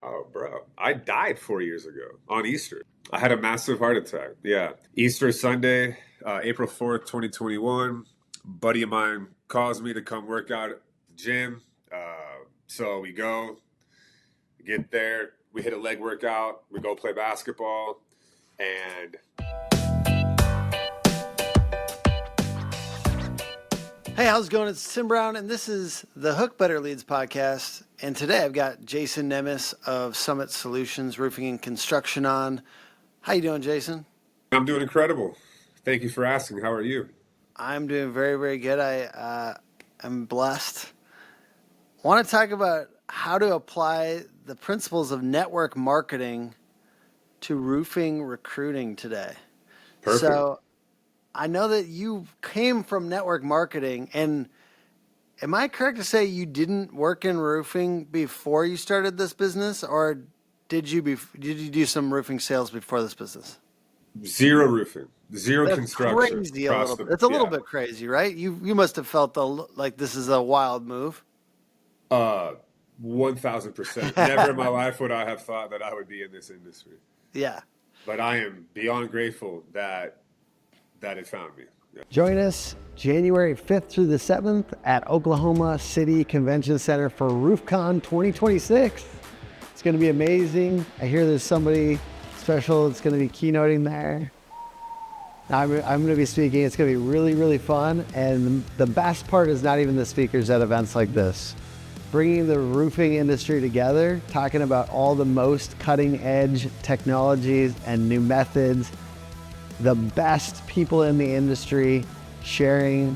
Oh, bro. I died 4 years ago on Easter. I had a massive heart attack. Yeah. Easter Sunday, April 4th, 2021. Buddy of mine calls me to come work out at the gym. So we go, get there, we hit a leg workout, we go play basketball, and Hey, how's it going? It's Tim Brown, and this is the Hook Better Leads podcast. And today I've got Jason Nemes of Summit Solutions Roofing and Construction on. How you doing, Jason? I'm doing incredible. Thank you for asking. How are you? I'm doing very, very good. I'm blessed. I want to talk about how to apply the principles of network marketing to roofing recruiting today. Perfect. So I know that you came from network marketing, and am I correct to say you didn't work in roofing before you started this business, or did you do some roofing sales before this business? Zero roofing, zero That's construction. crazy a little bit. It's a little bit crazy, right? You must have felt like this is a wild move. 1000%. Never in my life would I have thought that I would be in this industry. Yeah. But I am beyond grateful that it found me. Yeah. Join us January 5th through the 7th at Oklahoma City Convention Center for RoofCon 2026. It's going to be amazing. I hear there's somebody special that's going to be keynoting there. I'm going to be speaking. It's going to be really, really fun. And the best part is not even the speakers at events like this. Bringing the roofing industry together, talking about all the most cutting edge technologies and new methods, the best people in the industry sharing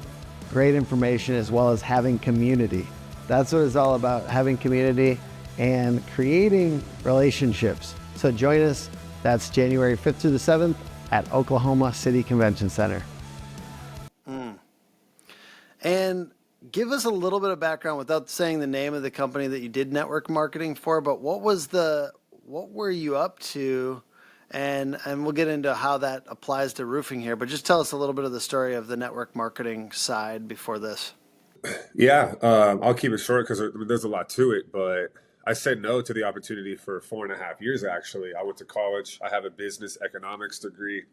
great information, as well as having community. That's what it's all about, having community and creating relationships. So join us. That's January 5th through the 7th at Oklahoma City Convention Center. And give us a little bit of background without saying the name of the company that you did network marketing for, but what were you up to? And we'll get into how that applies to roofing here, but just tell us a little bit of the story of the network marketing side before this. Yeah, I'll keep it short because there's a lot to it, but I said no to the opportunity for 4.5 years, actually. I went to college. I have a business economics degree,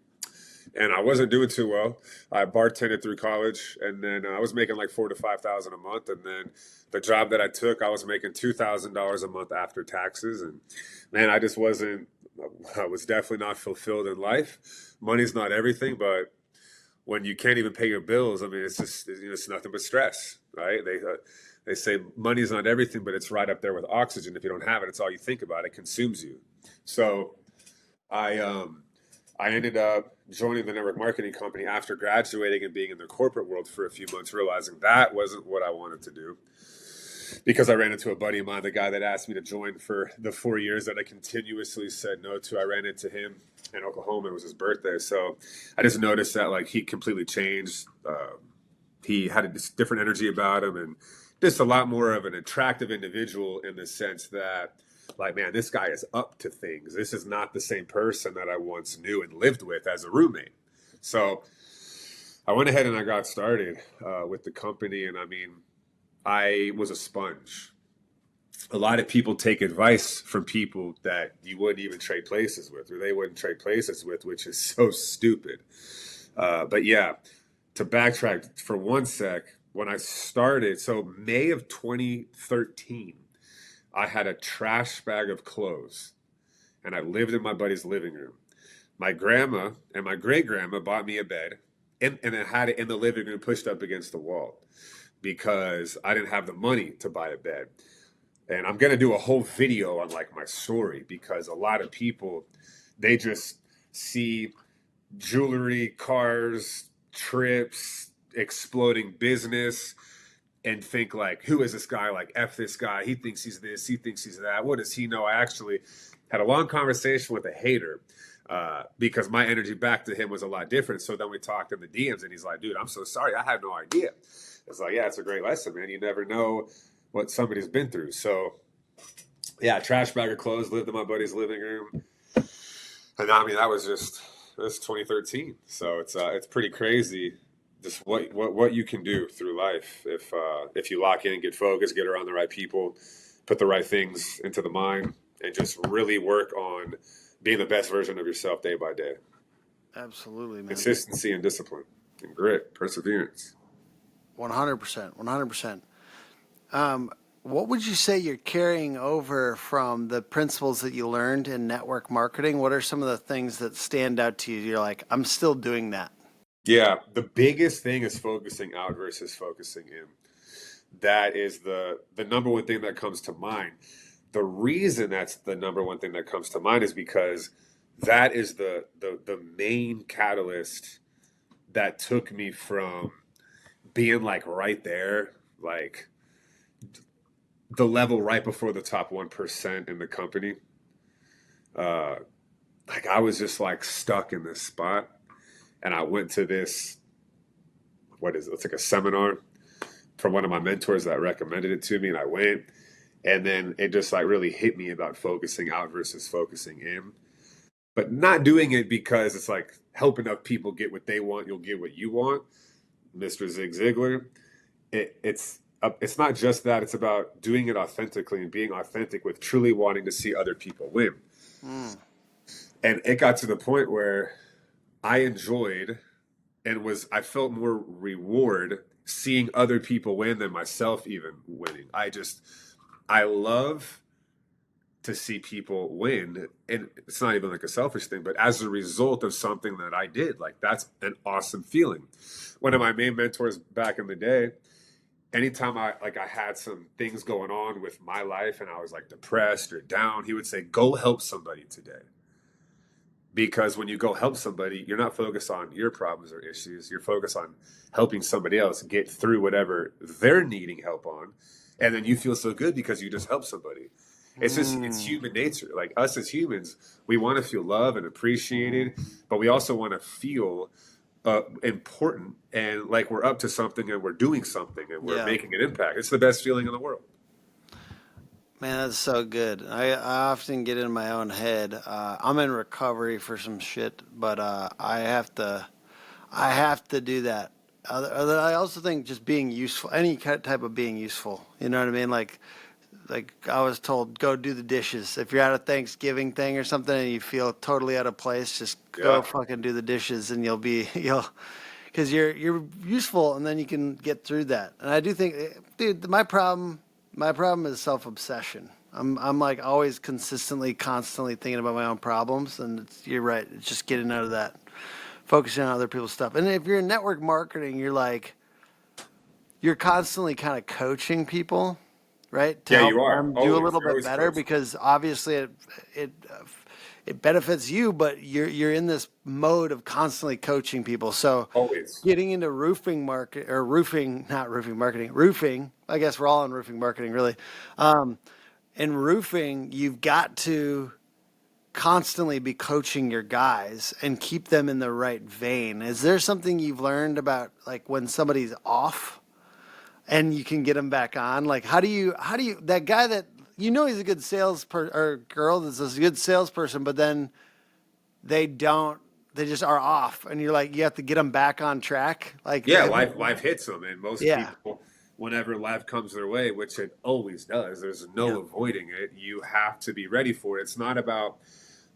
and I wasn't doing too well. I bartended through college, and then I was making like $4,000 to $5,000 a month, and then the job that I took, I was making $2,000 a month after taxes, and man, I was definitely not fulfilled in life. Money's not everything, but when you can't even pay your bills, I mean, it's just, it's nothing but stress, right? They say money's not everything, but it's right up there with oxygen. If you don't have it, it's all you think about. It consumes you. So I ended up joining the network marketing company after graduating and being in the corporate world for a few months, realizing that wasn't what I wanted to do. Because I ran into a buddy of mine, the guy that asked me to join for the 4 years that I continuously said no to. I ran into him in Oklahoma. It was his birthday. So I just noticed that like he completely changed. He had a different energy about him and just a lot more of an attractive individual in the sense that, like, man, this guy is up to things. This is not the same person that I once knew and lived with as a roommate. So I went ahead and I got started with the company. And I mean, I was a sponge. A lot of people take advice from people that you wouldn't even trade places with, or they wouldn't trade places with, which is so stupid. But yeah, to backtrack for one sec, when I started, so May of 2013, I had a trash bag of clothes, and I lived in my buddy's living room. My grandma and my great grandma bought me a bed, and I had it in the living room pushed up against the wall, because I didn't have the money to buy a bed. And I'm going to do a whole video on like my story, because a lot of people, they just see jewelry, cars, trips, exploding business, and think like, who is this guy? Like, F this guy. He thinks he's this. He thinks he's that. What does he know? I actually had a long conversation with a hater because my energy back to him was a lot different. So then we talked in the DMs, and he's like, dude, I'm so sorry. I had no idea. It's like, yeah, it's a great lesson, man. You never know what somebody's been through. So, yeah, trash bag of clothes, lived in my buddy's living room. And I mean, that was 2013. So it's pretty crazy just what you can do through life if you lock in, get focused, get around the right people, put the right things into the mind, and just really work on being the best version of yourself day by day. Absolutely, man. Consistency and discipline and grit, perseverance. 100%. 100%. What would you say you're carrying over from the principles that you learned in network marketing? What are some of the things that stand out to you? You're like, I'm still doing that. Yeah, the biggest thing is focusing out versus focusing in. That is the number one thing that comes to mind. The reason that's the number one thing that comes to mind is because that is the main catalyst that took me from being like right there, like the level right before the top 1% in the company. Like I was just like stuck in this spot, and I went to this, what is it? It's like a seminar from one of my mentors that recommended it to me, and I went, and then it just like really hit me about focusing out versus focusing in, but not doing it because it's like help enough people get what they want, you'll get what you want, Mr. Zig Ziglar. It's not just that. It's about doing it authentically and being authentic with truly wanting to see other people win. And it got to the point where I enjoyed and I felt more reward seeing other people win than myself even winning. I love to see people win, and it's not even like a selfish thing, but as a result of something that I did, like that's an awesome feeling. One of my main mentors back in the day, anytime I had some things going on with my life and I was like depressed or down, he would say, go help somebody today. Because when you go help somebody, you're not focused on your problems or issues. You're focused on helping somebody else get through whatever they're needing help on. And then you feel so good because you just helped somebody. It's human nature. Like us as humans, we want to feel loved and appreciated, but we also want to feel important and like we're up to something and we're doing something and we're making an impact. It's the best feeling in the world. Man, that's so good. I often get in my own head. I'm in recovery for some shit, but I have to do that. I also think just being useful, any type of being useful. You know what I mean? Like I was told, go do the dishes. If you're at a Thanksgiving thing or something and you feel totally out of place, just go fucking do the dishes, and because you're useful, and then you can get through that. And I do think, dude, my problem is self-obsession. I'm like always constantly, constantly thinking about my own problems, and you're right. It's just getting out of that, focusing on other people's stuff. And if you're in network marketing, you're constantly kind of coaching people, right? To help you are. them do a little bit better, because obviously it benefits you, but you're in this mode of constantly coaching people. So Always. getting into roofing market or roofing, not roofing marketing, roofing. I guess we're all in roofing marketing, really. In roofing, you've got to constantly be coaching your guys and keep them in the right vein. Is there something you've learned about like when somebody's off and you can get them back on? Like how do you that guy that he's a good or girl that's a good salesperson, but then they just are off, and you're like, you have to get them back on track. Like life hits them, and most people, whenever life comes their way, which it always does, there's no avoiding it. You have to be ready for it. It's not about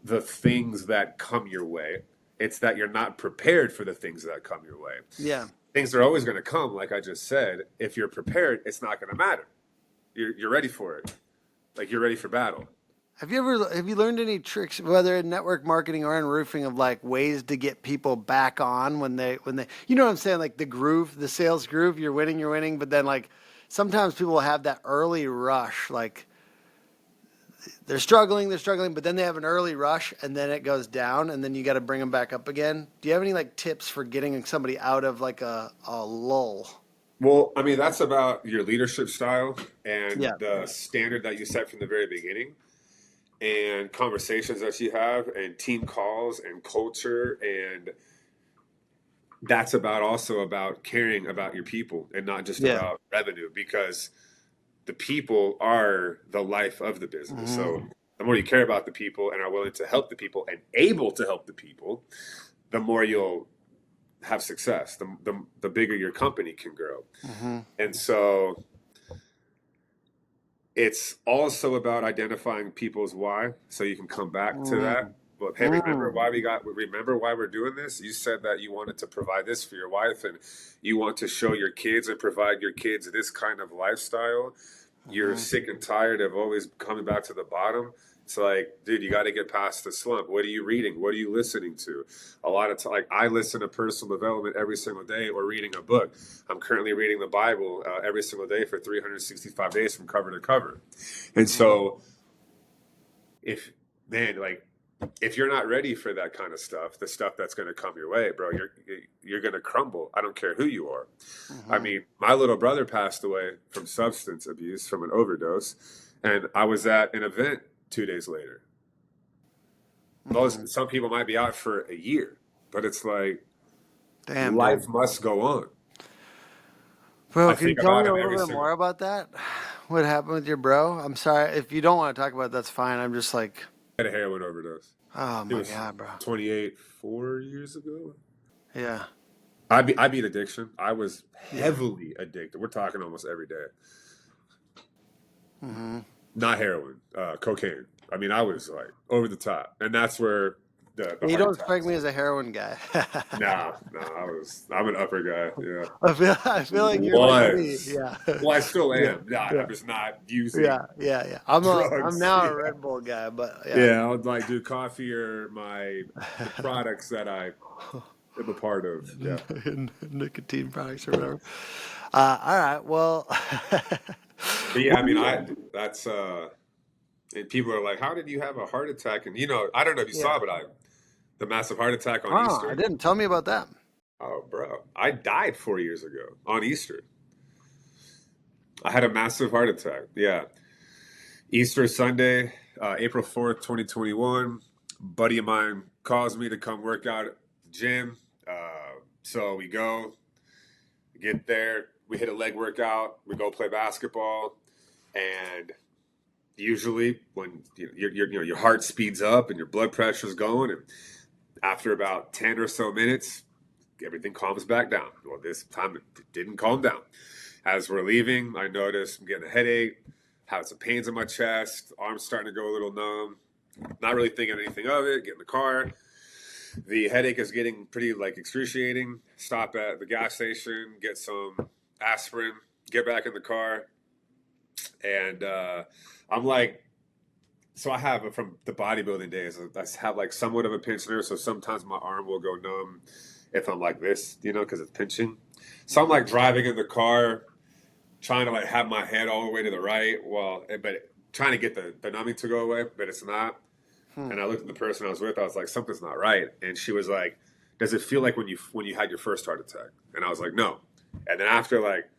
the things that come your way. It's that you're not prepared for the things that come your way. Yeah. Things are always going to come, like I just said. If you're prepared, it's not going to matter. You're ready for it. Like you're ready for battle. Have you learned any tricks, whether in network marketing or in roofing, of like ways to get people back on when they, you know what I'm saying? Like the sales groove, you're winning, but then like sometimes people will have that early rush, like they're struggling, but then they have an early rush and then it goes down and then you got to bring them back up again. Do you have any like tips for getting somebody out of like a lull? Well, I mean, that's about your leadership style and the standard that you set from the very beginning, and conversations that you have, and team calls and culture. And that's also about caring about your people and not just about revenue, because the people are the life of the business. So the more you care about the people and are willing to help the people and able to help the people, the more you'll have success, the bigger your company can grow. And so it's also about identifying people's why, so you can come back to that. Mm, But hey, mm. remember why we're doing this? You said that you wanted to provide this for your wife, and you want to show your kids and provide your kids this kind of lifestyle. You're Mhm. sick and tired of always coming back to the bottom. It's like, dude, you got to get past the slump. What are you reading? What are you listening to? A lot of like I listen to personal development every single day, or reading a book. I'm currently reading the Bible every single day for 365 days from cover to cover. And Mhm. so, if man, like, if you're not ready for that kind of stuff, the stuff that's going to come your way, bro, you're going to crumble. I don't care who you are. I Mhm. mean, my little brother passed away from substance abuse, from an overdose, and I was at an event 2 days later. Mhm. Some people might be out for a year, but it's like Damn, dude. life must go on. Bro, I can you think tell me about a him little every bit single. more about that? What happened with your bro? I'm sorry. If you don't want to talk about it, that's fine. I'm just like, I had a heroin overdose. oh It my was God, bro. 28, 4 years ago. Yeah. I beat addiction. I was Yeah. heavily addicted. We're talking almost every day. Hmm. Not heroin, cocaine. I mean, I was like over the top, and that's where the You heart don't strike attacks. me as a heroin guy. I'm an upper guy. Yeah, I feel like you're like me. was. Yeah. Well, I still Yeah. am. Nah, Yeah. I'm just not Yeah. using Yeah. Yeah. I'm drugs. now a Yeah, Red Bull guy, but yeah. yeah. I would like do coffee or the products that I am a part of. Yeah. Nicotine products or whatever. All right. Well, But yeah, what I do mean, you? I that's and people are like, "How did you have a heart attack?" And I don't know if you saw, Yeah. but I the massive heart attack on Oh, I Easter. didn't. Tell me about that. Oh, bro, I died 4 years ago on Easter. I had a massive heart attack. Yeah, Easter Sunday, April 4th, 2021. Buddy of mine calls me to come work out at the gym. So we go, get there, we hit a leg workout, we go play basketball, and usually when your heart speeds up and your blood pressure's going, and after about 10 or so minutes, everything calms back down. Well, this time it didn't calm down. As we're leaving, I noticed I'm getting a headache, having some pains in my chest, arms starting to go a little numb. Not really thinking anything of it. Get in the car. The headache is getting pretty like excruciating. Stop at the gas station, get some aspirin, get back in the car, and I'm like, so I have from the bodybuilding days. I have like somewhat of a pinch nerve, so sometimes my arm will go numb if I'm like this, because it's pinching. So I'm Hmm. like driving in the car, trying to like have my head all the way to the right, but trying to get the numbing to go away, but it's not. Hmm. And I looked at the person I was with. I was like, something's not right. And she was like, "Does it feel like when you had your first heart attack?" And I was like, "No." And then after like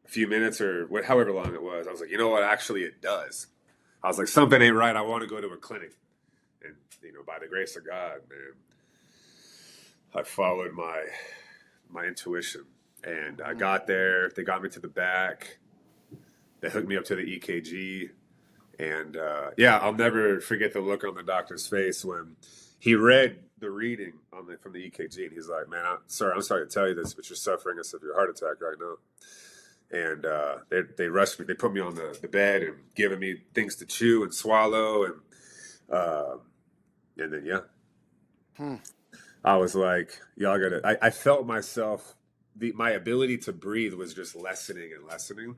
a few minutes or however long it was, I was like, "You know what? Actually, it does." I was like, "Something ain't right. I want to go to a clinic." And by the grace of God, man, I followed my intuition, and I Hmm. got there. They got me to the back. They hooked me up to the EKG. And yeah, I'll never forget the look on the doctor's face when he read the reading from the EKG, and he's like, "Man, I'm sorry to tell you this, but you're suffering a severe heart attack right now." And they rushed me. They put me on the bed and giving me things to chew and swallow, uh, and then yeah, Hmm. I was like, "Y'all gotta." I felt myself. My ability to breathe was just lessening and lessening.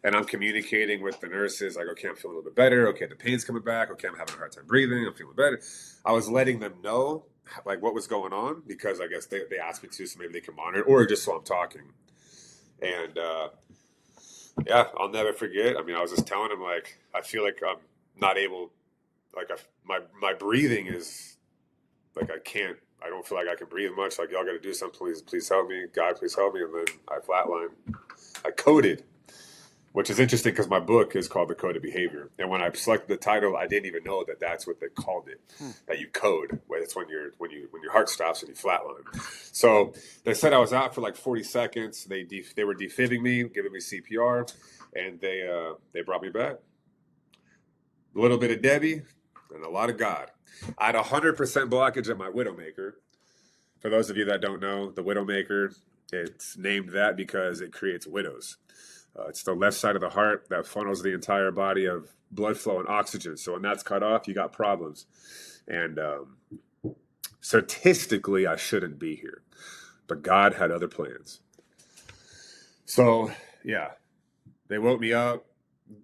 And I'm communicating with the nurses, like, okay, I'm feeling a little bit better. Okay, the pain's coming back. Okay, I'm having a hard time breathing. I'm feeling better. I was letting them know, like, what was going on because I guess they asked me to, so maybe they can monitor it, or just so I'm talking. And yeah, I'll never forget. I mean, I was just telling them, like, I feel like I'm not able, like, my breathing is, like, I don't feel like I can breathe much. Like, y'all got to do something. Please help me. God, please help me. And then I flatlined. I coded, which is interesting because my book is called The Code of Behavior. And when I selected the title, I didn't even know that that's what they called it. Hmm. That you code. It's when your heart stops and you flatline. So they said I was out for like 40 seconds. They were defibbing me, giving me CPR, and they brought me back. A little bit of Debbie and a lot of God. I had 100% blockage at my Widowmaker. For those of you that don't know, the Widowmaker, it's named that because it creates widows. It's the left side of the heart that funnels the entire body of blood flow and oxygen. So when that's cut off, you got problems. And statistically, I shouldn't be here, but God had other plans. So yeah, they woke me up.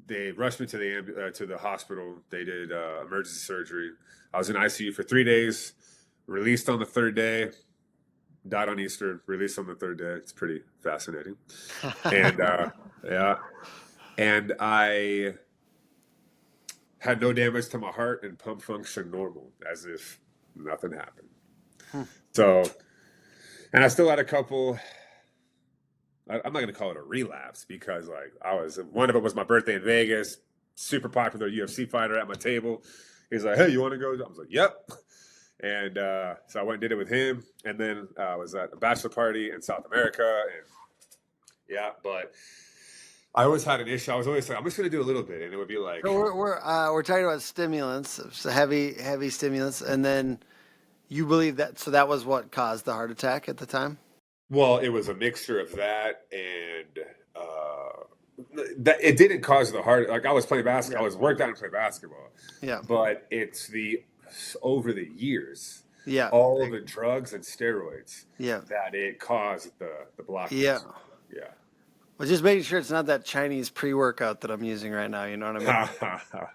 They rushed me to the hospital. They did emergency surgery. I was in ICU for 3 days. Released on the third day. Died on Easter. Released on the third day. It's pretty fascinating. And yeah, and I had no damage to my heart and pump function normal, as if nothing happened. So, and I still had a couple. I'm not going to call it a relapse because like one of them was my birthday in Vegas, super popular UFC fighter at my table. He's like, hey, you want to go? I was like, yep. And so I went and did it with him. And then I was at a bachelor party in South America. And yeah, but I always had an issue. I was always like, I'm just going to do a little bit. And it would be like. So we're talking about stimulants, so heavy stimulants. And then you believe that, so that was what caused the heart attack at the time? Well, it was a mixture of that and that it didn't cause the heart. Like I was playing basketball, I was worked out to play basketball. Yeah. But it's over the years, all the drugs and steroids, that it caused the blockage. Yeah. Yeah. Well, just making sure it's not that Chinese pre-workout that I'm using right now. You know what I mean?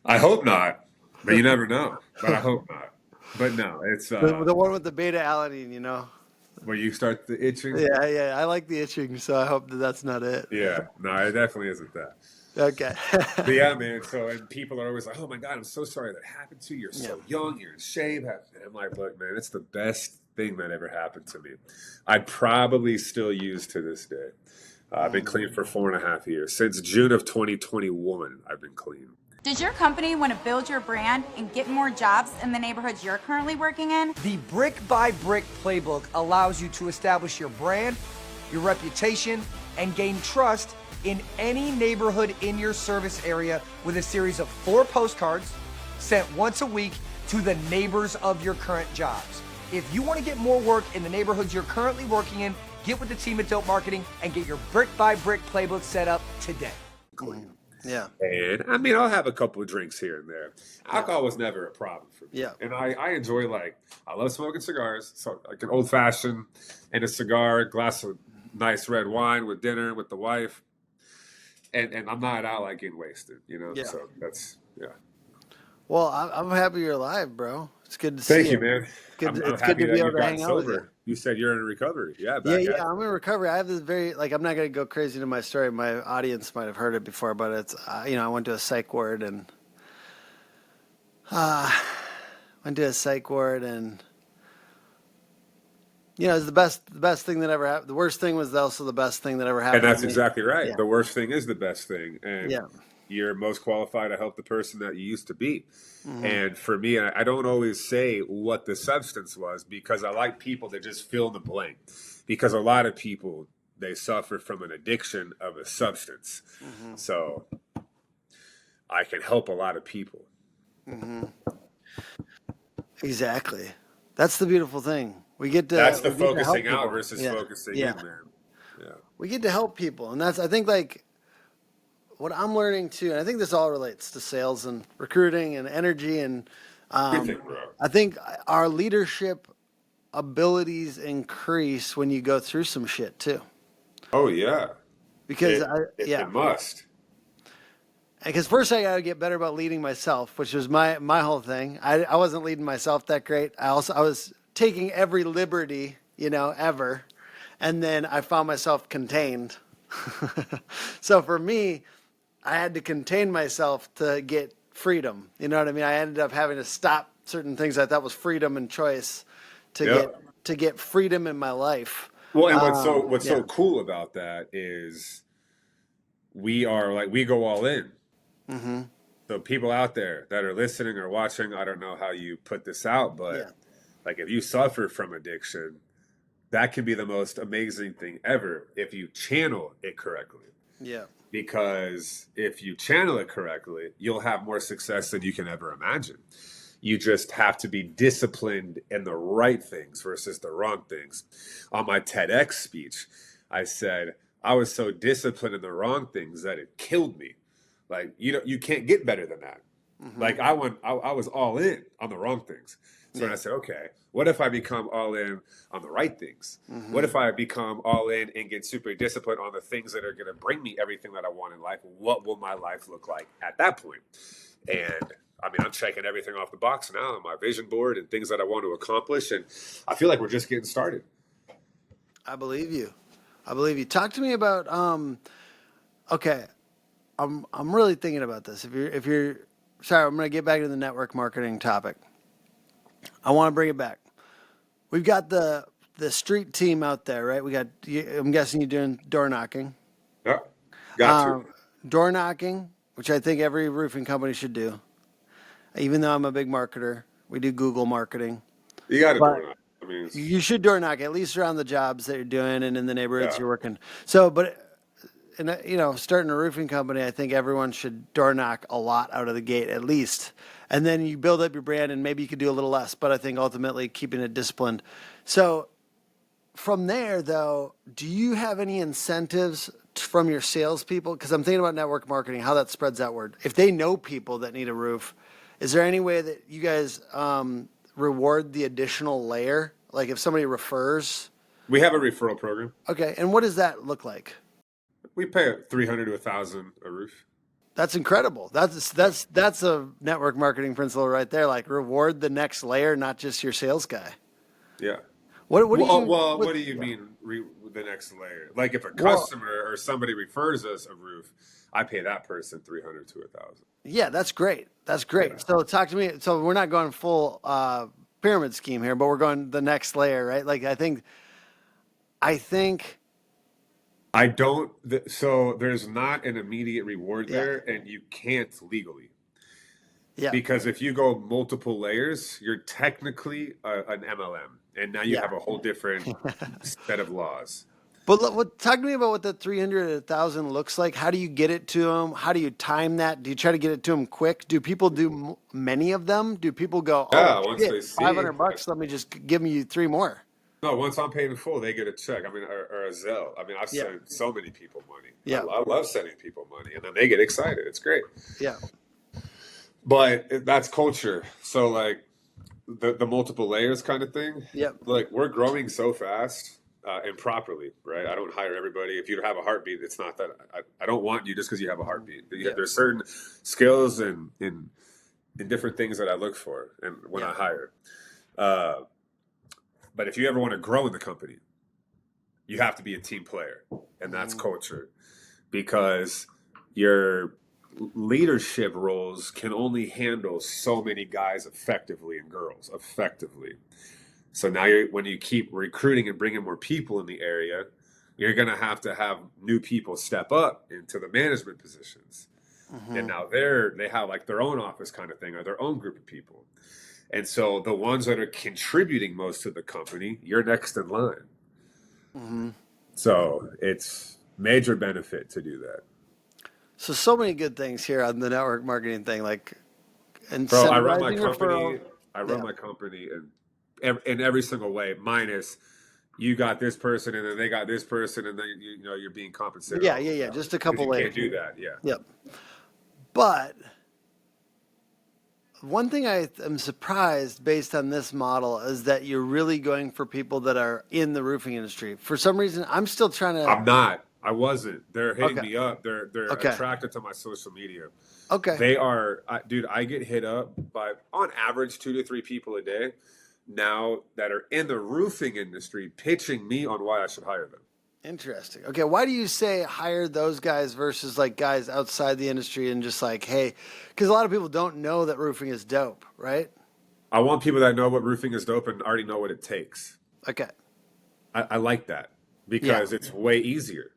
I hope not, but you never know. But I hope not. But no, it's the one with the beta alanine. You know. Where you start the itching? Yeah. I like the itching, so I hope that's not it. Yeah, no, it definitely isn't that. Okay. But yeah, man. So, and people are always like, "Oh my God, I'm so sorry that happened to you. You're so young. You're in shape." And I'm like, "Look, man, it's the best thing that ever happened to me. I'd probably still use to this day. I've been clean for 4.5 years. Since June of 2021, I've been clean." Does your company want to build your brand and get more jobs in the neighborhoods you're currently working in? The Brick by Brick playbook allows you to establish your brand, your reputation, and gain trust in any neighborhood in your service area with a series of 4 postcards sent once a week to the neighbors of your current jobs. If you want to get more work in the neighborhoods you're currently working in, get with the team at Dope Marketing and get your Brick by Brick playbook set up today. Yeah. And I mean, I'll have a couple of drinks here and there. Alcohol was never a problem for me. Yeah. And I enjoy, I love smoking cigars. So like an old fashioned and a cigar, a glass of nice red wine with dinner with the wife. And I'm not out like getting wasted, you know? Yeah. So that's, yeah. Well, I'm happy you're alive, bro. It's good to see Thank you. you, man. It's I'm good happy to be that able you to hang got out with you. sober. You said you're in recovery. Yeah, Yeah, I'm in recovery. I have this very, I'm not going to go crazy into my story. My audience might have heard it before, but it's, I went to a psych ward and, it's the best thing that ever happened. The worst thing was also the best thing that ever happened. And that's to me. exactly right. Yeah. The worst thing is the best thing. And you're most qualified to help the person that you used to be. Mm-hmm. And for me, I don't always say what the substance was because I like people to just fill in the blank. Because a lot of people, they suffer from an addiction of a substance. Mm-hmm. So I can help a lot of people. Mm-hmm. Exactly. That's the beautiful thing. We get to. That's the focusing out versus focusing in, man. Yeah. We get to help people. And that's, I think, what I'm learning too, and I think this all relates to sales and recruiting and energy. And I think our leadership abilities increase when you go through some shit too. Oh, yeah. Because it must. Because first I got to get better about leading myself, which was my whole thing. I wasn't leading myself that great. I was taking every liberty, ever. And then I found myself contained. So for me, I had to contain myself to get freedom. You know what I mean? I ended up having to stop certain things I thought was freedom and choice to get freedom in my life. Well, and what's so cool about that is we go all in. Mm-hmm. So people out there that are listening or watching, I don't know how you put this out, but if you suffer from addiction, that can be the most amazing thing ever if you channel it correctly. Yeah. Because if you channel it correctly, you'll have more success than you can ever imagine. You just have to be disciplined in the right things versus the wrong things. On my TEDx speech, I said, I was so disciplined in the wrong things that it killed me. Like, you can't get better than that. Like I was all in on the wrong things. So then I said, okay, what if I become all in on the right things? What if I become all in and get super disciplined on the things that are going to bring me everything that I want in life? What will my life look like at that point? And I mean, I'm checking everything off the box now on my vision board and things that I want to accomplish. And I feel like we're just getting started. I believe you. I believe you. Talk to me about, okay, I'm really thinking about this. If you're sorry, I'm going to get back to the network marketing topic. I want to bring it back. We've got the street team out there, right? I'm guessing you're doing door knocking. Yeah, got to. Door knocking, which I think every roofing company should do. Even though I'm a big marketer, we do Google marketing. You got to But door knock. I mean, you should door knock, at least around the jobs that you're doing and in the neighborhoods you're working. So, starting a roofing company, I think everyone should door knock a lot out of the gate at least. And then you build up your brand and maybe you could do a little less, but I think ultimately keeping it disciplined. So from there though, do you have any incentives from your salespeople? Because I'm thinking about network marketing, how that spreads outward. If they know people that need a roof, is there any way that you guys reward the additional layer? Like if somebody refers? we have a referral program. Okay. And what does that look like? We pay $300 to $1,000 a roof. That's incredible. That's a network marketing principle right there. Like reward the next layer, not just your sales guy. Yeah. What do you mean the next layer? Like if a customer or somebody refers us a roof, I pay that person $300 to $1,000. Yeah, that's great. That's great. Yeah. So talk to me. So we're not going full pyramid scheme here, but we're going the next layer, right? Like I think. I don't. So there's not an immediate reward there, and you can't legally. Yeah. Because if you go multiple layers, you're technically an MLM, and now you have a whole different set of laws. But talk to me about what the 300 to 1,000 looks like. How do you get it to them? How do you time that? Do you try to get it to them quick? Do people do many of them? Do people go, once they see $500, let me just give you 3 more? No, once I'm paid in full, they get a check. I mean, or a Zelle. I mean, I've sent so many people money. Yeah. I love sending people money, and then they get excited. It's great. Yeah. But that's culture. So, like, the multiple layers kind of thing. Yep. Like, we're growing so fast and properly, right? I don't hire everybody. If you have a heartbeat, it's not that I don't want you just because you have a heartbeat. There's certain skills and in different things that I look for and when I hire. But if you ever want to grow in the company, you have to be a team player, and that's culture, because your leadership roles can only handle so many guys effectively and girls effectively. So now when you keep recruiting and bringing more people in the area, you're going to have new people step up into the management positions. And now they have like their own office kind of thing or their own group of people. And so the ones that are contributing most to the company, you're next in line. So it's major benefit to do that. So many good things here on the network marketing thing, like Bro, I run my company. I run my company in every single way, minus you got this person and then they got this person and then you're being compensated. Yeah. Just a couple layers. You can't do that. Yeah. Yep. But one thing I am surprised based on this model is that you're really going for people that are in the roofing industry. For some reason, I'm still trying to. I'm not. I wasn't. They're hitting me up. They're attracted to my social media. Okay. They are, dude. I get hit up by on average 2 to 3 people a day now that are in the roofing industry pitching me on why I should hire them. Interesting. Okay, why do you say hire those guys versus like guys outside the industry and just like, hey, because a lot of people don't know that roofing is dope, right? I want people that know what roofing is dope and already know what it takes. Okay. I like that because it's way easier.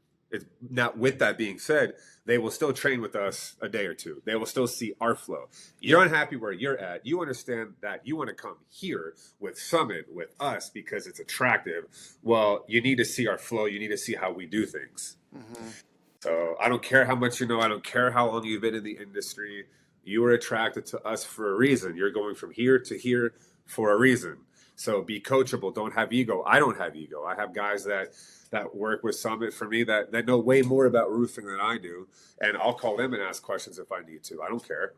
Now, with that being said, they will still train with us a day or two. They will still see our flow. You're unhappy where you're at. You understand that you want to come here with Summit, with us, because it's attractive. Well, you need to see our flow. You need to see how we do things. So I don't care how much you know. I don't care how long you've been in the industry. You were attracted to us for a reason. You're going from here to here for a reason. So be coachable. Don't have ego. I don't have ego. I have guys that work with Summit for me that know way more about roofing than I do, and I'll call them and ask questions if I need to. I don't care.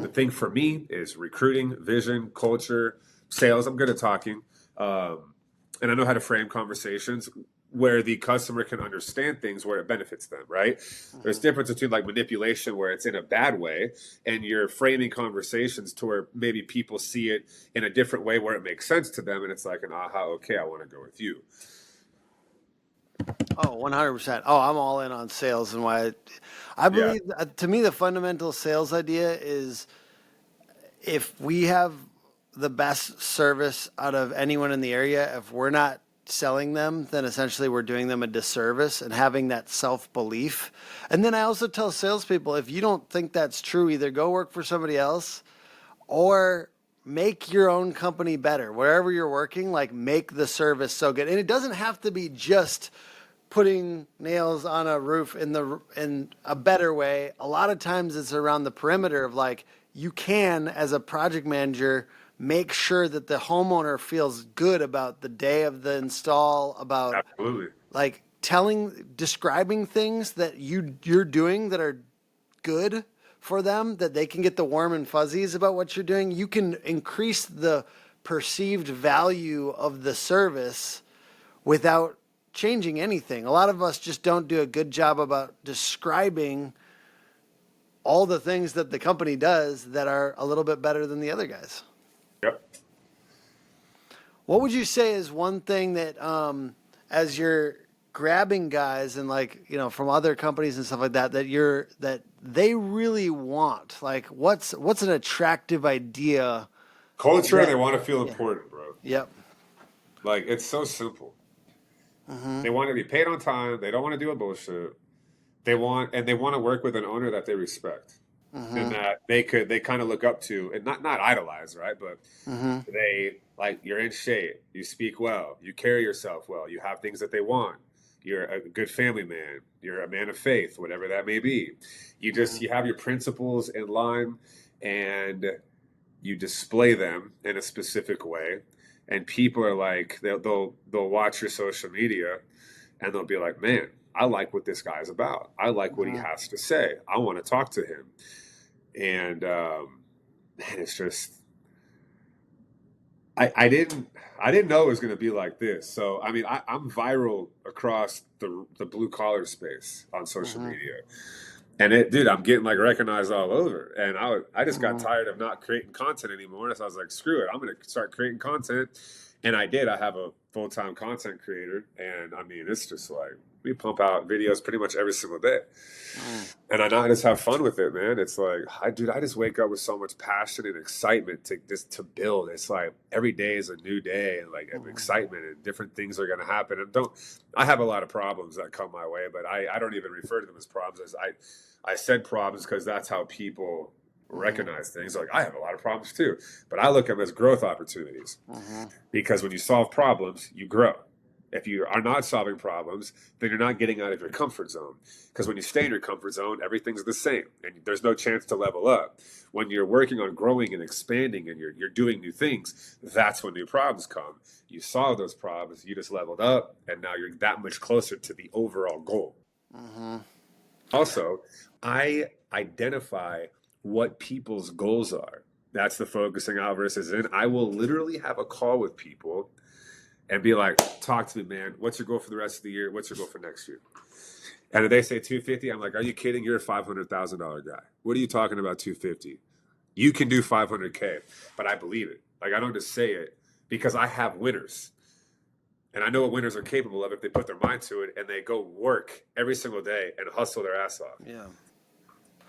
The thing for me is recruiting, vision, culture, sales. I'm good at talking, and I know how to frame conversations where the customer can understand things where it benefits them, right? There's difference between like manipulation where it's in a bad way and you're framing conversations to where maybe people see it in a different way where it makes sense to them and it's like an aha, okay, I want to go with you. Oh, 100%. Oh, I'm all in on sales and why I believe to me the fundamental sales idea is if we have the best service out of anyone in the area, if we're not selling them, then essentially we're doing them a disservice, and having that self-belief. And then I also tell salespeople, if you don't think that's true, either go work for somebody else or make your own company better. Wherever you're working, like make the service so good. And it doesn't have to be just putting nails on a roof in a better way. A lot of times it's around the perimeter of like, you can, as a project manager, make sure that the homeowner feels good about the day of the install, about Absolutely. like describing things that you're doing that are good for them, that they can get the warm and fuzzies about what you're doing. You can increase the perceived value of the service without changing anything. A lot of us just don't do a good job about describing all the things that the company does that are a little bit better than the other guys. Yep. What would you say is one thing that, as you're grabbing guys and like, you know, from other companies and stuff like that, that they really want? Like, what's an attractive idea? Culture, they want to feel important, bro. Yep. Like, it's so simple. They want to be paid on time. They don't want to do a bullshit. They want to work with an owner that they respect. And that they kind of look up to and not idolize, right? But they like, you're in shape, you speak well, you carry yourself well, you have things that they want, you're a good family man, you're a man of faith, whatever that may be. You have your principles in line and you display them in a specific way. And people are like, they'll watch your social media and they'll be like, man, I like what this guy's about. I like what he has to say. I want to talk to him. And man, it's just I didn't know it was going to be like this. So I mean, I'm viral across the blue collar space on social media, and I'm getting like recognized all over. And I just got tired of not creating content anymore. So I was like, screw it, I'm going to start creating content. And I did. I have a full-time content creator, and I mean, it's just like we pump out videos pretty much every single day. And I just have fun with it, man. It's like, I just wake up with so much passion and excitement to build. It's like every day is a new day, and like excitement, and different things are going to happen. And I have a lot of problems that come my way, but I don't even refer to them as problems. As I said problems because that's how people recognize things. Like, I have a lot of problems too, but I look at them as growth opportunities because when you solve problems, you grow. If you are not solving problems, then you're not getting out of your comfort zone. Because when you stay in your comfort zone, everything's the same, and there's no chance to level up. When you're working on growing and expanding, and you're doing new things, that's when new problems come. You solve those problems, you just leveled up, and now you're that much closer to the overall goal. Also, I identify what people's goals are. That's the focusing out versus in. I will literally have a call with people and be like, talk to me, man. What's your goal for the rest of the year? What's your goal for next year? And if they say 250, I'm like, are you kidding? You're a $500,000 guy. What are you talking about 250? You can do 500K, but I believe it. Like, I don't just say it because I have winners. And I know what winners are capable of if they put their mind to it and they go work every single day and hustle their ass off. Yeah.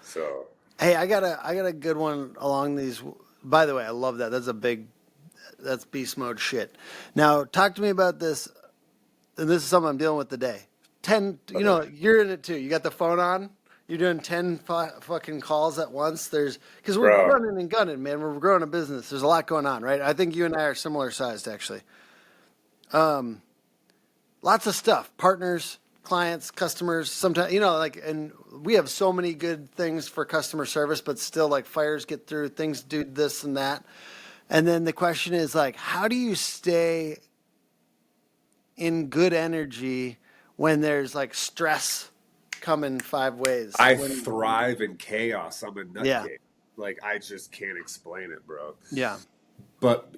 So, hey, I got a good one along these. By the way, I love that. That's beast mode shit. Now, talk to me about this, and this is something I'm dealing with today. 10, you know, you're in it too. You got the phone on. You're doing 10 fucking calls at once. Because we're running and gunning, man. We're growing a business. There's a lot going on, right? I think you and I are similar sized, actually. Lots of stuff. Partners, clients, customers. Sometimes, you know, like, and we have so many good things for customer service, but still, like, fires get through. Things do this and that. And then the question is like, how do you stay in good energy when there's like stress coming five ways? I When, thrive in chaos. I'm a yeah, nutcase. Like I just can't explain it, bro. yeah. But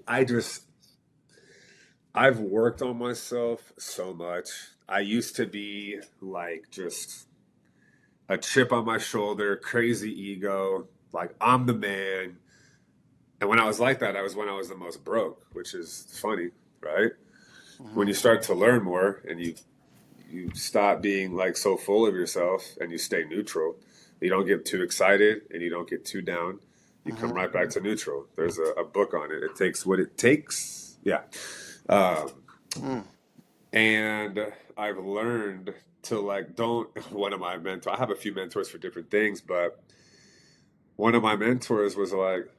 I've worked on myself so much. I used to be like just a chip on my shoulder, crazy ego, like I'm the man. And when I was like that, I was when I was the most broke, which is funny, right? When Hmm. you start to learn more and you stop being like so full of yourself and you stay neutral. You don't get too excited and you don't get too down. You come Hmm. right back to neutral. There's a book on it. It takes what it takes. Yeah. Um, Mm. and I've learned to like, don't, one of my mentors, I have a few mentors for different things, but one of my mentors was like,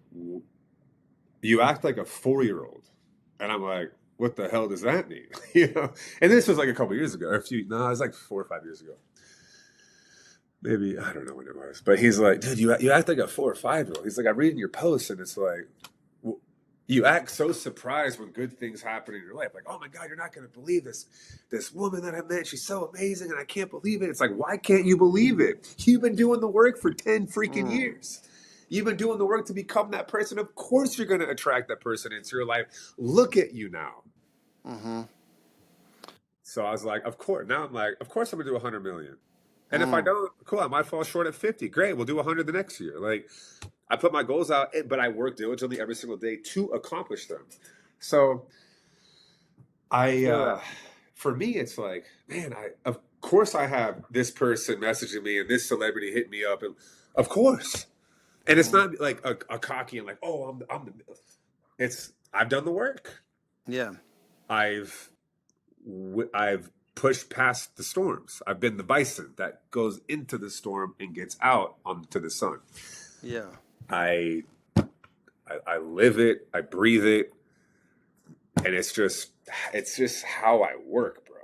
you act like a 4-year-old. And I'm like, what the hell does that mean? You know? And this was like a couple years ago, or no, it was like 4 or 5 years ago. Maybe, I don't know when it was. But he's like, dude, you act like a 4 or 5-year-old. He's like, I read in your posts and it's like, you act so surprised when good things happen in your life. Like, oh my God, you're not going to believe this woman that I met. She's so amazing and I can't believe it. It's like, why can't you believe it? You've been doing the work for 10 freaking Mm. years. You've been doing the work to become that person. Of course you're going to attract that person into your life. Look at you now. Hmm. So I was like, of course. Now I'm like, of course I'm going to do 100 million. And if I Mm. don't, cool, I might fall short at 50. Great, we'll do 100 the next year. Like, I put my goals out, but I work diligently every single day to accomplish them. So I feel that. for me, it's like, man, of course I have this person messaging me and this celebrity hitting me up, and of course, and it's Mm. not like a cocky and like, oh, I'm the. It's I've done the work. Yeah. I've I've pushed past the storms. I've been the bison that goes into the storm and gets out onto the sun. Yeah. I I live it, I breathe it, and it's just how I work, bro.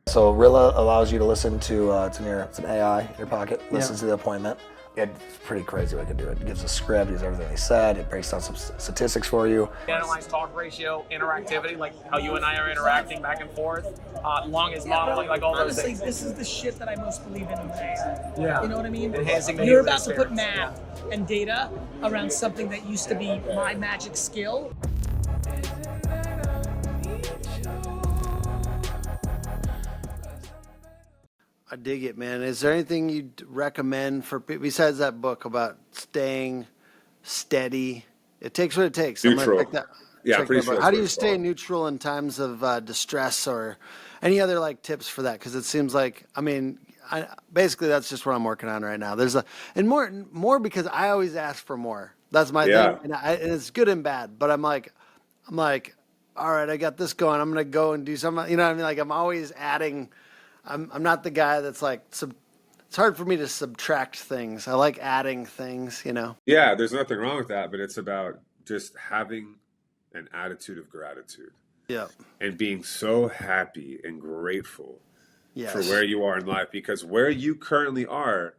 So Rilla allows you to listen to it's an AI in your pocket, Yeah. listens to the appointment. It's pretty crazy what it can do. It gives a script, gives everything they said, it breaks down some statistics for you. Analyze talk ratio, interactivity, like how you and I are interacting back and forth, longest modeling, like all those Honestly, things. this is the shit that I most believe in AI. Yeah. You know what I mean? Enhancing the You're user about to put experience. math and data around something that used to be my magic skill. I dig it, man. Is there anything you'd recommend for besides that book about staying steady? It takes what it takes. I'm gonna Neutral. check that. Yeah, I'm Check pretty that sure book. that's How do what you it's stay called. neutral in times of distress or any other like tips for that? Because it seems like basically that's just what I'm working on right now. There's and more because I always ask for more. That's my Yeah. thing, and it's good and bad. But I'm like, all right, I got this going. I'm gonna go and do something. You know what I mean? Like I'm always adding. I'm not the guy that's like it's hard for me to subtract things. I like adding things, you know. Yeah, there's nothing wrong with that, but it's about just having an attitude of gratitude Yeah. and being so happy and grateful for Yes. where you are in life because where you currently are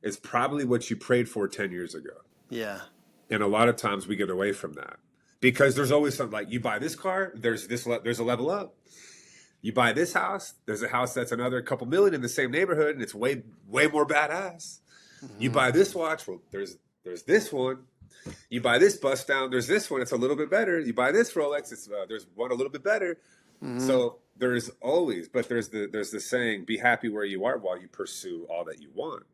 is probably what you prayed for 10 years ago. Yeah. And a lot of times we get away from that because there's always something like you buy this car, there's there's a level up. You buy this house, there's a house that's another couple million in the same neighborhood and it's way more badass. You Mm-hmm. buy this watch, well there's this one. You buy this bust down, there's this one, it's a little bit better. You buy this Rolex, there's one a little bit better. Mm-hmm. So there's always, but there's the saying, be happy where you are while you pursue all that you want.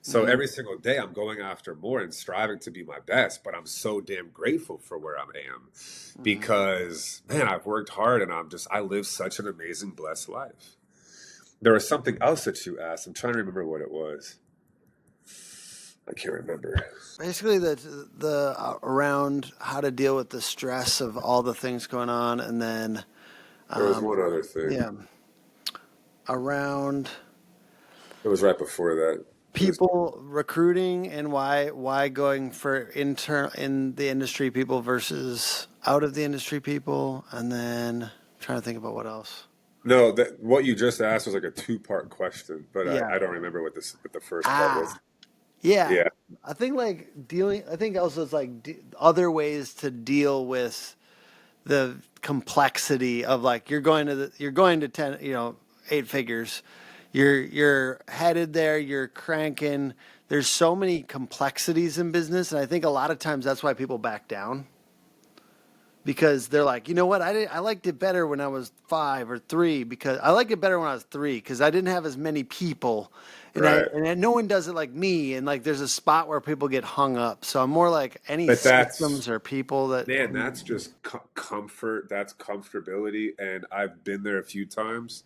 So Mm-hmm. every single day I'm going after more and striving to be my best, but I'm so damn grateful for where I am because man, I've worked hard and I live such an amazing, blessed life. There was something else that you asked. I'm trying to remember what it was. I can't remember. Basically, the around how to deal with the stress of all the things going on, and then There was one other thing. yeah, around It was right before that. people recruiting and why going for internal in the industry people versus out of the industry people, and then I'm trying to think about what else. No, what you just asked was like a two-part question, but Yeah. I don't remember what the first part was. Yeah. Yeah. I think I think also it's like other ways to deal with the complexity of like you're going to 10, 8 figures. You're headed there, you're cranking. There's so many complexities in business, and I think a lot of times that's why people back down because they're like, you know what, I liked it better when I was 5 or 3 because I liked it better when I was 3 because I didn't have as many people, and Right. no one does it like me, and like there's a spot where people get hung up. So I'm more like any But systems or people that man, that's just comfort. That's comfortability. And I've been there a few times,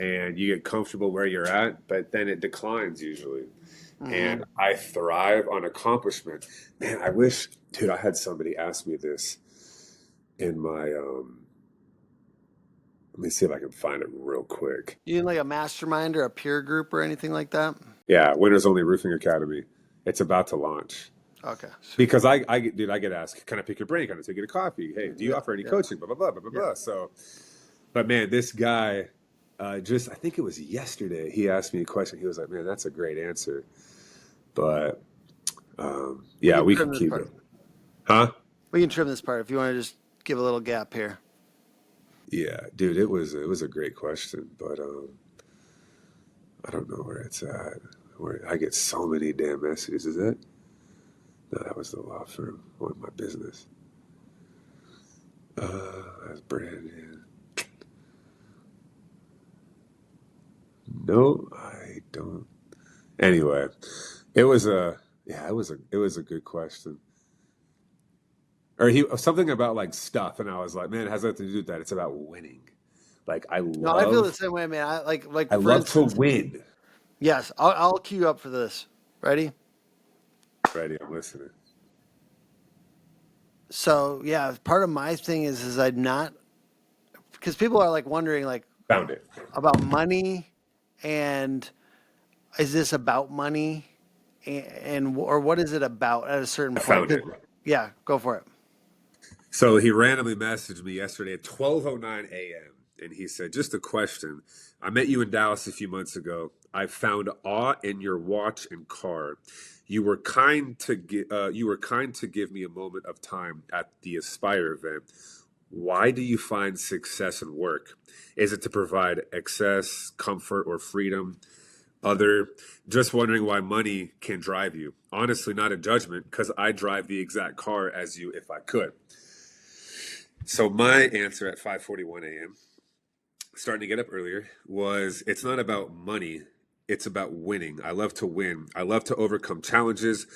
and you get comfortable where you're at, but then it declines usually. And I thrive on accomplishment. Man, I wish, dude, I had somebody ask me this in my, let me see if I can find it real quick. you in like a mastermind or a peer group or anything like that. Yeah, Winners Only Roofing Academy. It's about to launch. Okay. Because dude, I get asked, can I pick your brain? Can I take you to coffee? Hey, do you offer any coaching? Blah, blah, blah, blah, blah, blah. So, but man, this guy, I think it was yesterday, he asked me a question. He was like, man, that's a great answer. But, yeah, we can keep it. Huh? We can trim this part if you want to just give a little gap here. Yeah, dude, it was a great question, but I don't know where it's at. Where I get so many damn messages. Is that? No, that was the law firm on my business. That's Brandon. No, I don't. Anyway, it was a good question. Or something about like stuff, and I was like, man, it has nothing to do with that. It's about winning. Like I feel the same way, man. I for love instance, to win. Yes, I'll cue you up for this. Ready? Ready, I'm listening. So yeah, part of my thing is I'd not, because people are like wondering like Found it. about money, and is this about money, and or what is it about at a certain point? Found it. Yeah, go for it. So he randomly messaged me yesterday at 12:09 a.m. and he said, "Just a question. I met you in Dallas a few months ago. I found awe in your watch and car. You were kind to give me a moment of time at the Aspire event. Why do you find success in work? Is it to provide excess, comfort, or freedom? Just wondering why money can drive you. Honestly, not a judgment, because I drive the exact car as you if I could." So my answer at 5:41 a.m., starting to get up earlier, was it's not about money. It's about winning. I love to win. I love to overcome challenges.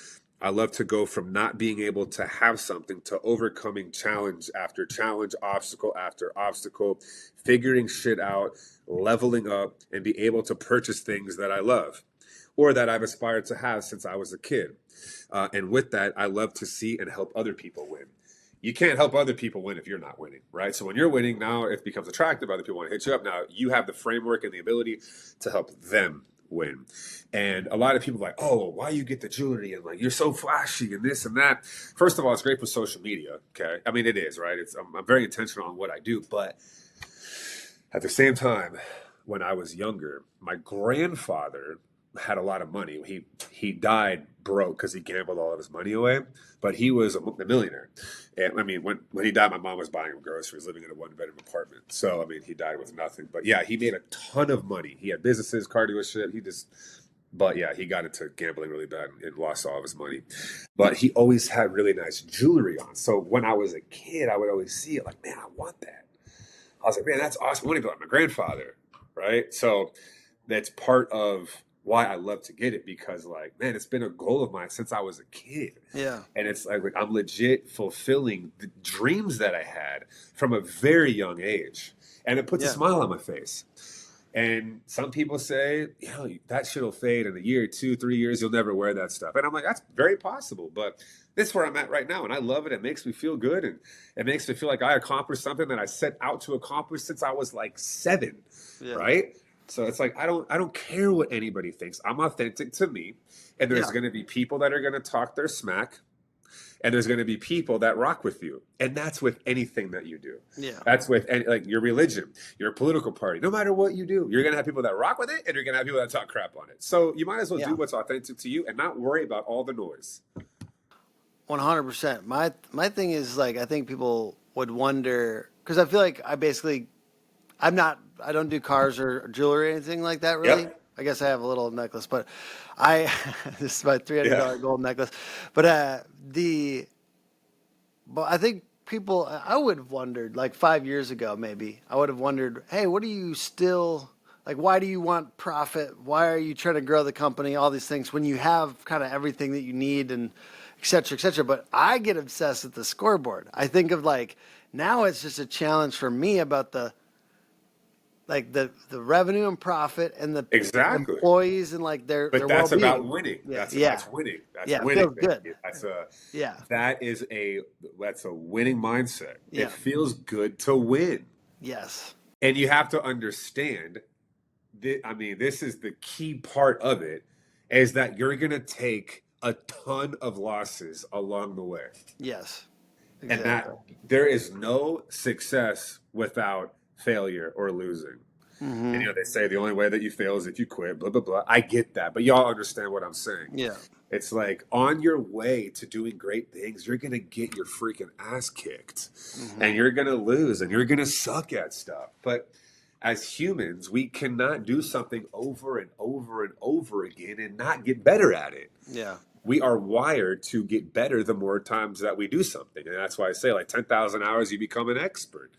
I love to go from not being able to have something to overcoming challenge after challenge, obstacle after obstacle, figuring shit out, leveling up, and be able to purchase things that I love or that I've aspired to have since I was a kid. And with that, I love to see and help other people win. You can't help other people win if you're not winning, right? So when you're winning, now it becomes attractive. Other people want to hit you up. Now you have the framework and the ability to help them win. And a lot of people are like, oh, why you get the jewelry? And like, you're so flashy and this and that. First of all, it's great for social media. Okay. I mean, it is, right? I'm very intentional on what I do. But at the same time, when I was younger, my grandfather had a lot of money. He died broke because he gambled all of his money away, but he was a millionaire. And I mean, when he died, my mom was buying him groceries, living in a 1-bedroom apartment. So I mean, he died with nothing. But yeah, he made a ton of money. He had businesses, car dealership. But yeah, he got into gambling really bad and lost all of his money. But he always had really nice jewelry on. So when I was a kid, I would always see it like, man, I want that. I was like, man, that's awesome. I want to be like my grandfather, right? So that's part of why I love to get it, because like, man, it's been a goal of mine since I was a kid. Yeah. And it's like I'm legit fulfilling the dreams that I had from a very young age. And it puts a smile on my face. And some people say, that shit'll fade in a year, 2, 3 years, you'll never wear that stuff. And I'm like, that's very possible. But this is where I'm at right now. And I love it. It makes me feel good. And it makes me feel like I accomplished something that I set out to accomplish since I was like 7, right? So it's like, I don't care what anybody thinks. I'm authentic to me. And there's going to be people that are going to talk their smack. and there's going to be people that rock with you, and that's with anything that you do. Yeah. That's with like your religion, your political party. No matter what you do, you're going to have people that rock with it, and you're going to have people that talk crap on it. So you might as well Yeah. do what's authentic to you and not worry about all the noise. 100%. My thing is like I think people would wonder because I feel like I don't do cars or jewelry or anything like that really. Yep. I guess I have a little necklace, but I this is my $300 gold necklace. But but I think people I would have wondered like 5 years ago maybe I would have wondered, hey, what do you still like? Why do you want profit? Why are you trying to grow the company? All these things when you have kind of everything that you need and et cetera, et cetera. But I get obsessed with the scoreboard. I think of like now it's just a challenge for me about the revenue and profit and the Exactly. employees and like their But that's well-being. about winning. Yeah. That's winning. That's Yeah, it winning. feels good. That's a winning mindset. Yeah. It feels good to win. Yes. And you have to understand, this is the key part of it, is that you're going to take a ton of losses along the way. Yes. And Exactly. that there is no success without failure or losing. Mm-hmm. And they say the only way that you fail is if you quit, blah, blah, blah. I get that, but y'all understand what I'm saying. Yeah. It's like on your way to doing great things, you're going to get your freaking ass kicked and you're going to lose and you're going to suck at stuff. But as humans, we cannot do something over and over and over again and not get better at it. Yeah. We are wired to get better the more times that we do something. And that's why I say like 10,000 hours, you become an expert.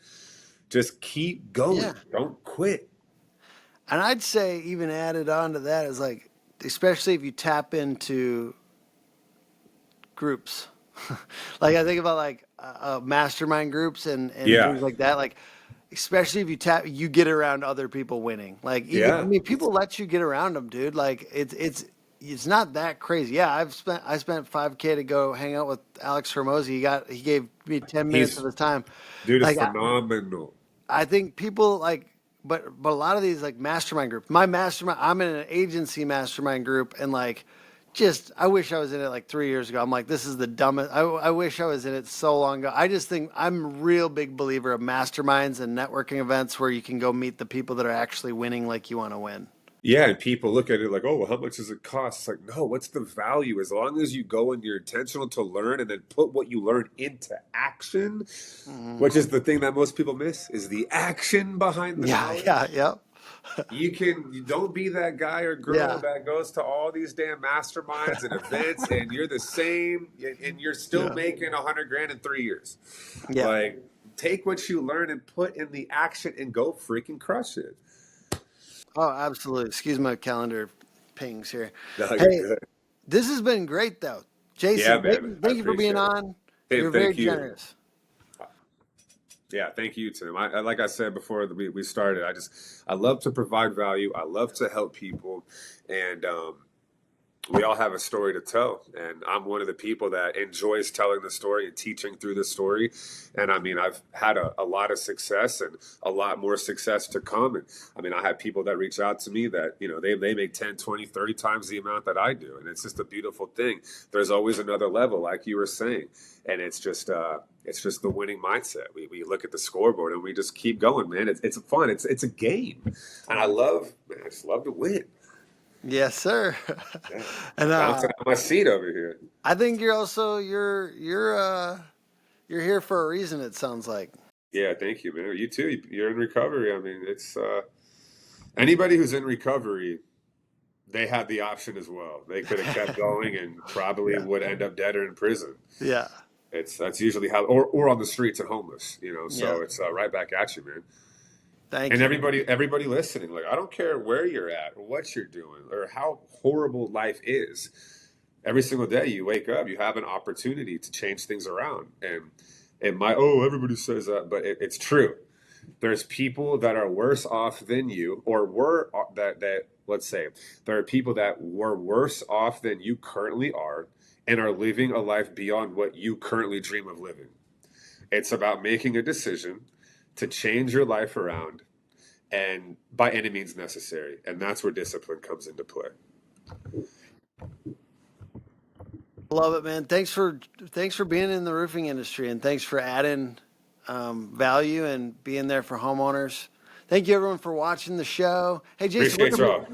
Just keep going. Yeah. Don't quit. And I'd say even added on to that is like, especially if you tap into groups. Like I think about like mastermind groups and things like that. Like, especially if you get around other people winning. Like, even, I mean, people let you get around them, dude. Like it's not that crazy. Yeah, I spent $5K to go hang out with Alex Hormozy. He gave me 10 minutes of his time. Dude, it's like, phenomenal. I think people like, but a lot of these like mastermind groups. My mastermind, I'm in an agency mastermind group, and like, I wish I was in it like 3 years ago. I'm like, this is the dumbest. I wish I was in it so long ago. I just think I'm a real big believer of masterminds and networking events where you can go meet the people that are actually winning like you want to win. Yeah, and people look at it like, oh, well, how much does it cost? It's like, no, what's the value? As long as you go and you're intentional to learn and then put what you learn into action, which is the thing that most people miss, is the action behind the knowledge. Yeah. You don't be that guy or girl that goes to all these damn masterminds and events and you're the same and you're still making $100,000 in 3 years. Yeah. Like, take what you learn and put in the action and go freaking crush it. Oh, absolutely. Excuse my calendar pings here. No, you're Hey, good. this has been great, though. Jason, man. thank you for being on. Hey, You're very generous. Yeah, thank you, Tim. Like I said before we started, I love to provide value. I love to help people, and we all have a story to tell. And I'm one of the people that enjoys telling the story and teaching through the story. And I mean, I've had a lot of success and a lot more success to come. And I mean, I have people that reach out to me that, they make 10, 20, 30 times the amount that I do. And it's just a beautiful thing. There's always another level, like you were saying. And it's just the winning mindset. We look at the scoreboard and we just keep going, man. It's fun. It's a game. And I just love to win. Yes, sir. Yeah. And bouncing out my seat over here. I think you're also you're here for a reason. It sounds like. Yeah, thank you, man. You too. You're in recovery. I mean, it's anybody who's in recovery, they had the option as well. They could have kept going and probably would end up dead or in prison. Yeah. That's usually how, or on the streets and homeless. So it's right back at you, man. Thank and you. everybody listening, like, I don't care where you're at or what you're doing or how horrible life is. Every single day you wake up, you have an opportunity to change things around. And everybody says that, but it's true. There's people that are worse off than you, or let's say there are people that were worse off than you currently are and are living a life beyond what you currently dream of living. It's about making a decision to change your life around, and by any means necessary. And that's where discipline comes into play. Love it, man. Thanks for being in the roofing industry, and thanks for adding value and being there for homeowners. Thank you, everyone, for watching the show. Hey, Jason, Appreciate y'all.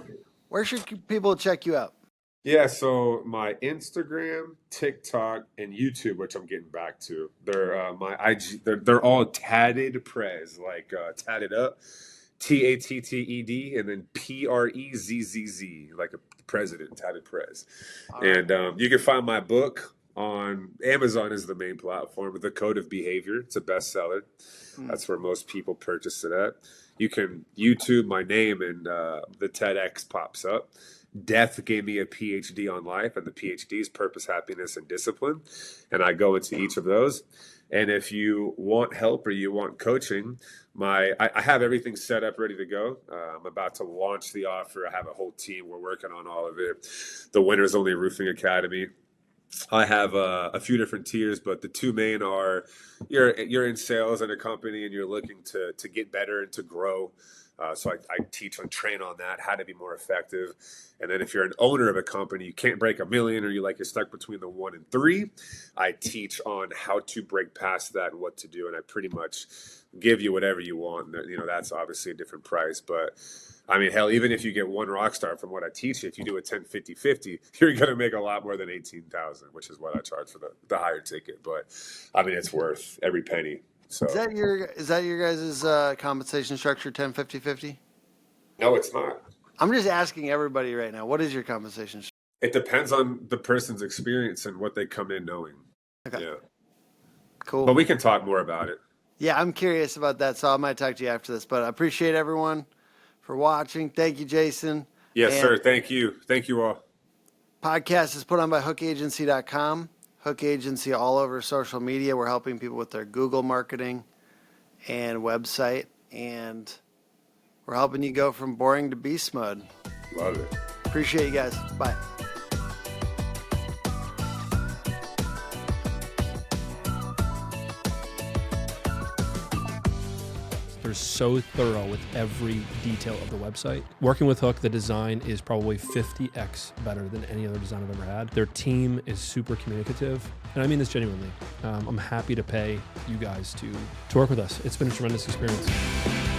where should people check you out? Yeah, so my Instagram, TikTok, and YouTube, which I'm getting back to, they're my IG. They're all tatted prez, like tatted up, TATTED, and then PREZZZ, like a president, tatted prez. And you can find my book on Amazon is the main platform. The Code of Behavior. It's a bestseller. That's where most people purchase it at. You can YouTube my name, and the TEDx pops up. Death gave me a PhD on life, and the PhD is purpose, happiness, and discipline. And I go into each of those. And if you want help or you want coaching, I have everything set up, ready to go. I'm about to launch the offer. I have a whole team. We're working on all of it. The Winners Only Roofing Academy. I have a few different tiers, but the two main are you're in sales in a company and you're looking to get better and to grow. So I teach and train on that, how to be more effective. And then if you're an owner of a company, you can't break $1 million, or you're stuck between the 1 and 3, I teach on how to break past that and what to do. And I pretty much give you whatever you want. And, that's obviously a different price, but I mean, hell, even if you get one rock star from what I teach you, if you do a 10-50-50, you're going to make a lot more than 18,000, which is what I charge for the higher ticket. But I mean, it's worth every penny. So Is that your guys' compensation structure, 10-50-50? No, it's not. I'm just asking everybody right now, what is your compensation structure? It depends on the person's experience and what they come in knowing. Okay. Yeah. Cool. But we can talk more about it. Yeah, I'm curious about that, so I might talk to you after this. But I appreciate everyone for watching. Thank you, Jason. Yes, sir. Thank you. Thank you all. Podcast is put on by hookagency.com. Hook Agency all over social media. We're helping people with their Google marketing and website, and we're helping you go from boring to beast mode. Love it. Appreciate you guys. Bye. They're so thorough with every detail of the website. Working with Hook, the design is probably 50x better than any other design I've ever had. Their team is super communicative, and I mean this genuinely. I'm happy to pay you guys to work with us. It's been a tremendous experience.